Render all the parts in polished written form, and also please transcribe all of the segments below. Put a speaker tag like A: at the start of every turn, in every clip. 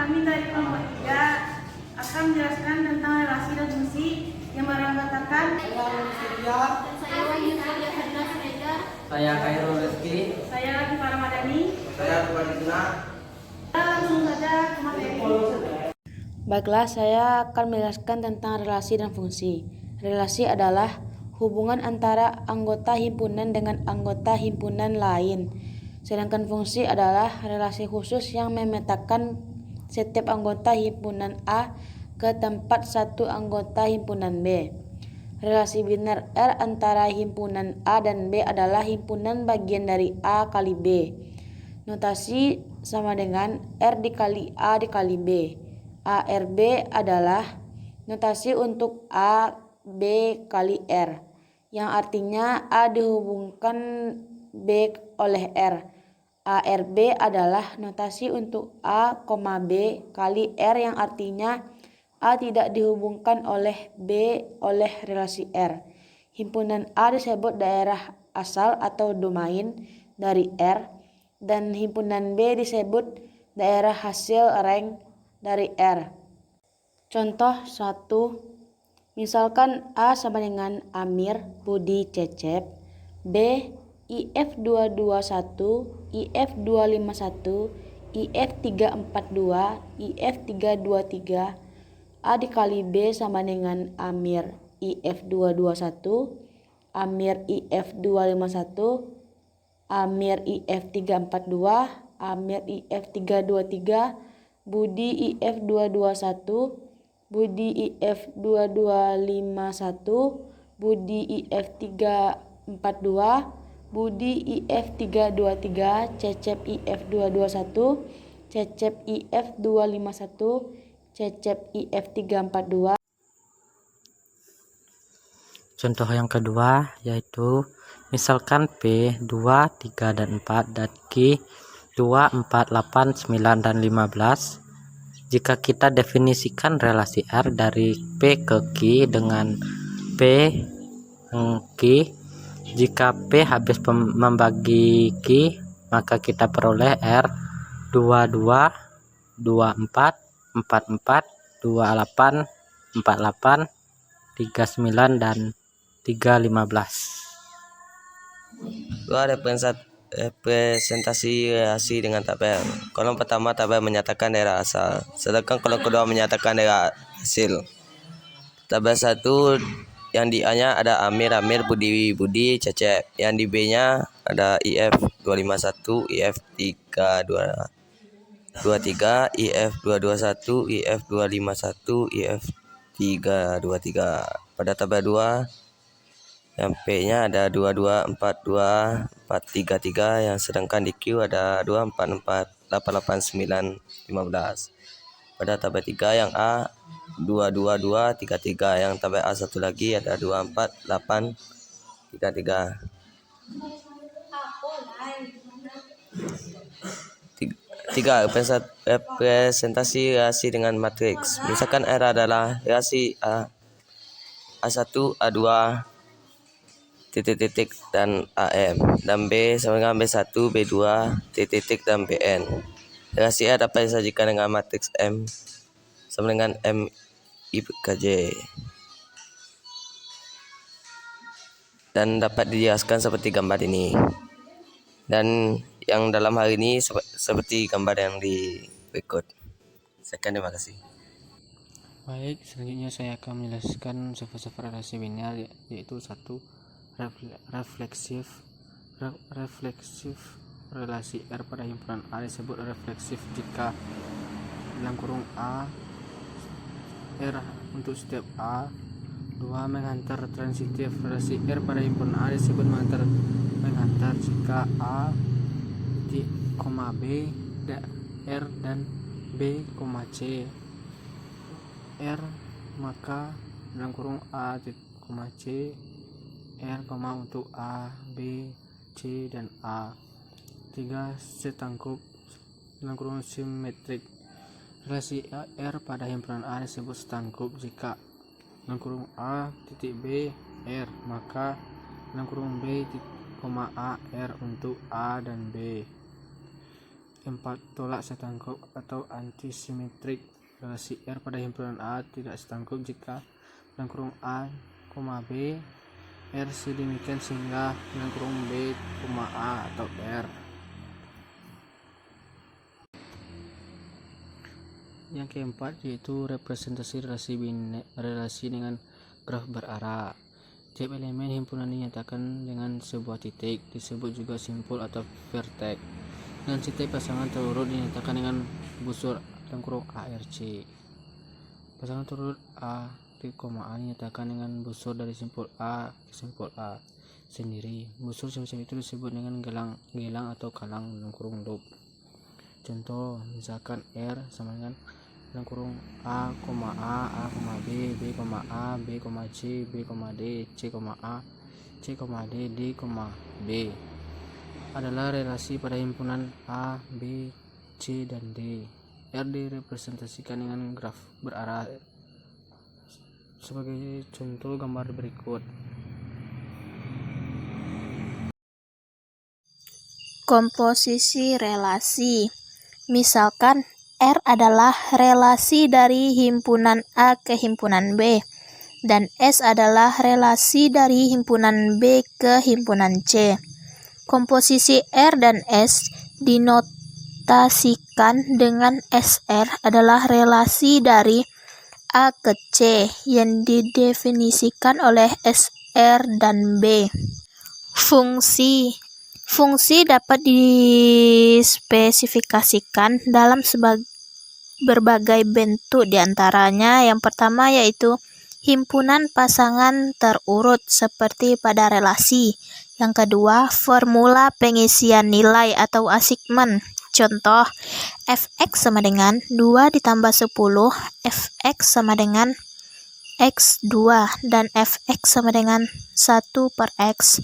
A: kami dari kelompok 3 akan menjelaskan tentang relasi dan fungsi yang beranggotakan.
B: Saya Wahyu Surya Ferdinand Siregar.
C: Saya Khairul Rizky.
A: Saya Latifah Ramadhani.
C: Saya Rubadisna.
A: Langsung saja ke materi.
D: Baiklah, saya akan menjelaskan tentang relasi dan fungsi. Relasi adalah hubungan antara anggota himpunan dengan anggota himpunan lain. Sedangkan fungsi adalah relasi khusus yang memetakan setiap anggota himpunan A ke tempat satu anggota himpunan B. Relasi biner R antara himpunan A dan B adalah himpunan bagian dari A kali B. Notasi sama dengan R dikali A dikali B. ARB adalah notasi untuk A, B kali R, yang artinya A dihubungkan B oleh R. ARB adalah notasi untuk A, B kali R, yang artinya A tidak dihubungkan oleh B oleh relasi R. Himpunan A disebut daerah asal atau domain dari R, dan himpunan B disebut daerah hasil rank dari R. Contoh 1. Misalkan A sama dengan Amir, Budi, Cecep. B. IF221, IF251, IF342, IF323. A dikali B sama dengan Amir IF221, Amir IF251, Amir IF342, Amir IF323, Budi IF221, Budi IF2251, Budi IF342, Budi IF323, Cecep IF221, Cecep IF251, Cecep IF342.
C: Contoh yang kedua yaitu misalkan P 2, 3, dan 4 dan Q 2, 4, 8, 9, dan 15. Jika kita definisikan relasi R dari P ke Q dengan P Q, jika P habis membagi Q, maka kita peroleh R 22, 24, 44, 28, 48, 39, dan 315.
E: Representasi relasi dengan tabel. Kolom pertama tabel menyatakan daerah asal, sedangkan kolom kedua menyatakan daerah hasil. Tabel 1 yang di A-nya ada Amir, Budi, Cecep. Yang di B-nya ada IF251, IF323, IF221, IF251, IF323. Pada tabel 2 yang P-nya ada 22, 42, 433, yang sedangkan di Q ada 244, 889, 15. Pada tabel 3 yang A 222, 33, yang tabel A satu lagi ada 24, 8, 33. 3. Representasi relasi dengan matriks. Misalkan R adalah relasi A1, A2, titik dan AM, dan B sama dengan B1, B2, titik dan BN. Relasi A dapat disajikan dengan matriks M sama dengan M IKJ dan dapat dijelaskan seperti gambar ini. Dan yang dalam hal ini seperti gambar yang di berikut. Sekian, terima kasih.
F: Baik, selanjutnya saya akan menjelaskan sifat-sifat relasi biner, yaitu 1. Refleksif relasi R pada himpunan A disebut refleksif jika dalam kurung A R untuk setiap A. 2. Menghantar transitif relasi R pada himpunan A disebut menghantar jika A titik, B R dan B, C R, maka dalam kurung A titik, C R, untuk A, B, C, dan A. 3. Setangkup dalam kurung simetrik relasi R pada himpunan A disebut setangkup jika dalam kurung A titik B R, maka dalam kurung B titik, A R untuk A dan B. tolak setangkup atau antisimetrik. Relasi R pada himpunan A tidak setangkup jika dalam kurung A, B R sedemikian sehingga dalam kurung B, A atau R. Yang keempat yaitu representasi relasi dengan graf berarah. Tiap elemen himpunan dinyatakan dengan sebuah titik, disebut juga simpul atau vertex. Dengan titik pasangan terurut dinyatakan dengan busur dalam kurung ARC. Pasangan terurut A, A dinyatakan dengan busur dari simpul A ke simpul A sendiri. Busur semacam itu disebut dengan gelang atau kalang dalam kurung loop. Contoh, misalkan R sama dengan dalam kurung A, B, A, B, C, B, D, C, A, C, D, D, B adalah relasi pada himpunan A, B, C, dan D. R direpresentasikan dengan graf berarah sebagai contoh gambar berikut.
B: Komposisi relasi. Misalkan R adalah relasi dari himpunan A ke himpunan B, dan S adalah relasi dari himpunan B ke himpunan C. Komposisi R dan S dinotasikan dengan SR adalah relasi dari A ke C yang didefinisikan oleh SR dan B. Fungsi dapat dispesifikasikan dalam berbagai bentuk, diantaranya yang pertama yaitu himpunan pasangan terurut seperti pada relasi. Yang kedua, formula pengisian nilai atau assignment. Contoh, fx sama dengan 2 ditambah 10, fx sama dengan x2, dan fx sama dengan 1 per x.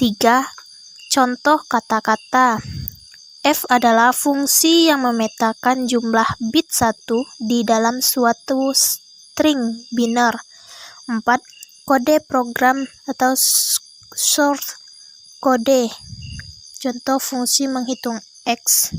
B: 3. Contoh kata-kata. F adalah fungsi yang memetakan jumlah bit 1 di dalam suatu string biner. 4. Kode program atau short kode. Contoh fungsi menghitung X.